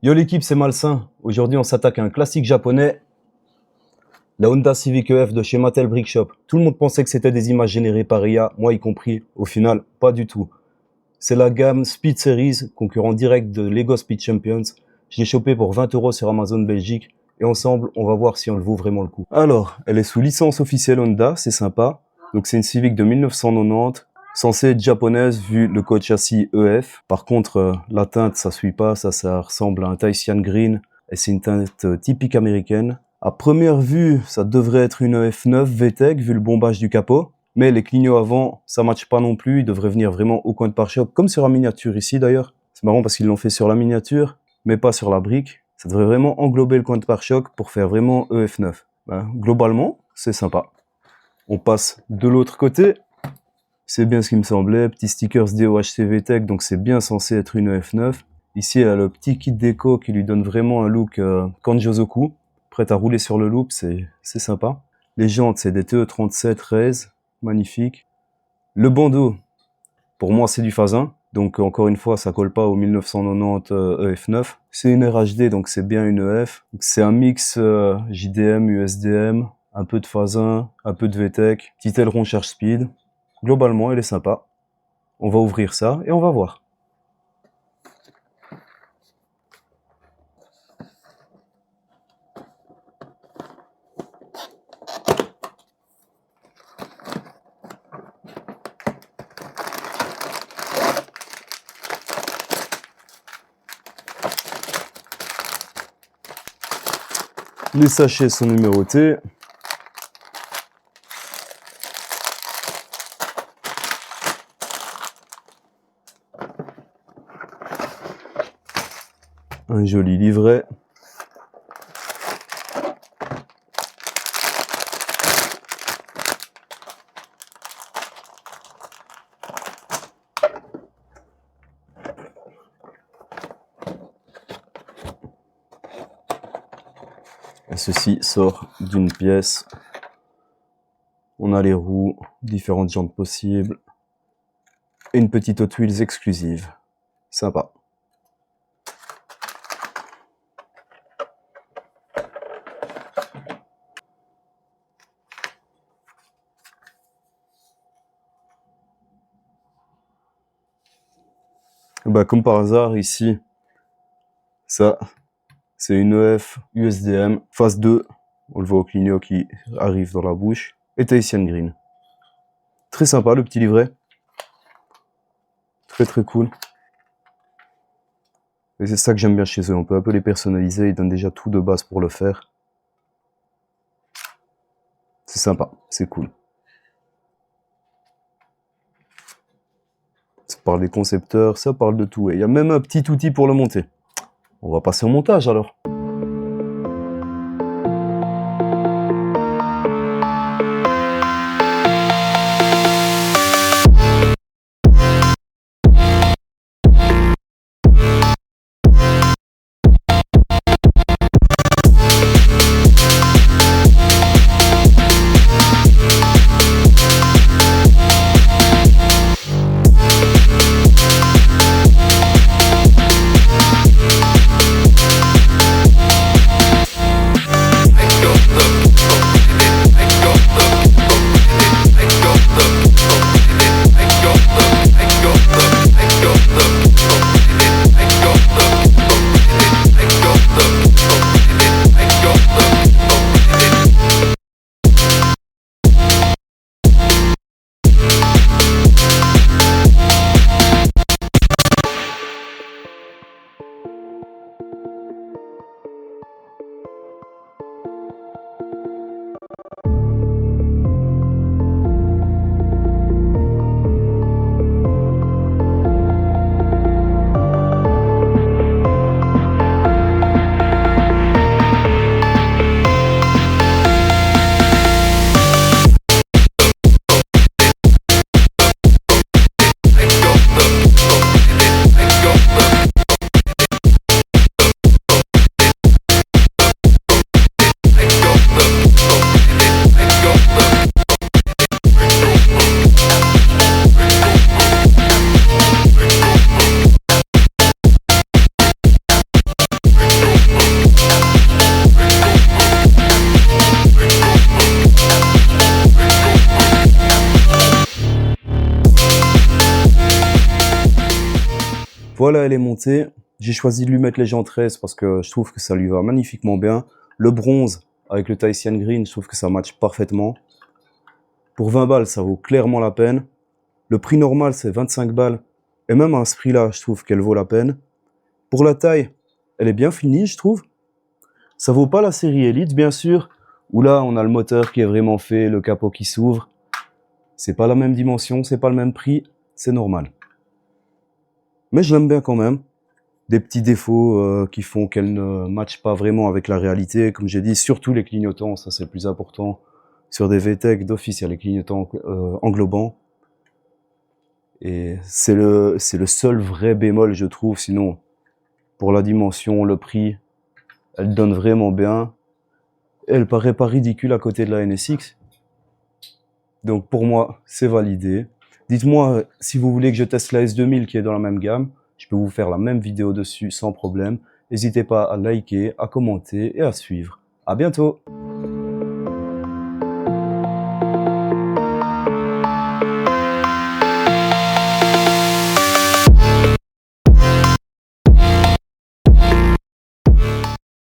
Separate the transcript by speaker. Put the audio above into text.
Speaker 1: Yo l'équipe, c'est Malsain. Aujourd'hui, on s'attaque à un classique japonais, la Honda Civic EF de chez Mattel Brick Shop. Tout le monde pensait que c'était des images générées par IA, moi y compris. Au final, pas du tout. C'est la gamme Speed Series, concurrent direct de Lego Speed Champions. Je l'ai chopé pour 20 € sur Amazon Belgique. Et ensemble, on va voir si on le vaut vraiment le coup. Alors, elle est sous licence officielle Honda, c'est sympa. Donc c'est une Civic de 1990. Censée être japonaise vu le code châssis EF. Par contre, la teinte, ça suit pas. Ça ressemble à un Tahitian Green. Et c'est une teinte typique américaine. À première vue, ça devrait être une F9 VTEC vu le bombage du capot. Mais les clignots avant, ça matche pas non plus. Ils devraient venir vraiment au coin de pare-choc, comme sur la miniature ici d'ailleurs. C'est marrant parce qu'ils l'ont fait sur la miniature, mais pas sur la brique. Ça devrait vraiment englober le coin de pare-choc pour faire vraiment EF9. Globalement, c'est sympa. On passe de l'autre côté. C'est bien ce qui me semblait. Petit stickers DOHC VTEC, donc c'est bien censé être une EF9. Ici, elle a le petit kit déco qui lui donne vraiment un look Kanjozoku. Prête à rouler sur le loop, c'est sympa. Les jantes, c'est des TE37 Race, magnifique. Le bandeau, pour moi, c'est du Fasin. Donc, encore une fois, ça colle pas au 1990 EF9. C'est une RHD, donc c'est bien une EF. C'est un mix JDM, USDM, un peu de Fasin, un peu de VTEC, petit aileron charge speed. Globalement, elle est sympa. On va ouvrir ça et on va voir. Les sachets sont numérotés. Un joli livret. Et ceci sort d'une pièce. On a les roues, différentes jantes possibles. Et une petite Hot Wheels exclusive. Sympa. Comme par hasard, ici, ça, c'est une EF USDM, phase 2. On le voit au clignot qui arrive dans la bouche. Et Tahitian Green. Très sympa, le petit livret. Très cool. Et c'est ça que j'aime bien chez eux. On peut un peu les personnaliser. Ils donnent déjà tout de base pour le faire. C'est sympa, c'est cool. Ça parle des concepteurs, ça parle de tout. Et il y a même un petit outil pour le monter. On va passer au montage alors. Voilà, elle est montée. J'ai choisi de lui mettre les jantes 13 parce que je trouve que ça lui va magnifiquement bien. Le bronze avec le Tahitian Green, je trouve que ça match parfaitement. Pour 20 balles, ça vaut clairement la peine. Le prix normal, c'est 25 balles. Et même à ce prix-là, je trouve qu'elle vaut la peine. Pour la taille, elle est bien finie, je trouve. Ça vaut pas la série Elite, bien sûr, où là, on a le moteur qui est vraiment fait, le capot qui s'ouvre. C'est pas la même dimension, c'est pas le même prix, c'est normal. Mais je l'aime bien quand même. Des petits défauts qui font qu'elle ne matche pas vraiment avec la réalité. Comme j'ai dit, surtout les clignotants, ça c'est le plus important. Sur des VTEC d'office, il y a les clignotants englobants. Et c'est le seul vrai bémol, je trouve. Sinon, pour la dimension, le prix, elle donne vraiment bien. Elle paraît pas ridicule à côté de la NSX. Donc pour moi, c'est validé. Dites-moi si vous voulez que je teste la S2000 qui est dans la même gamme. Je peux vous faire la même vidéo dessus sans problème. N'hésitez pas à liker, à commenter et à suivre. À bientôt!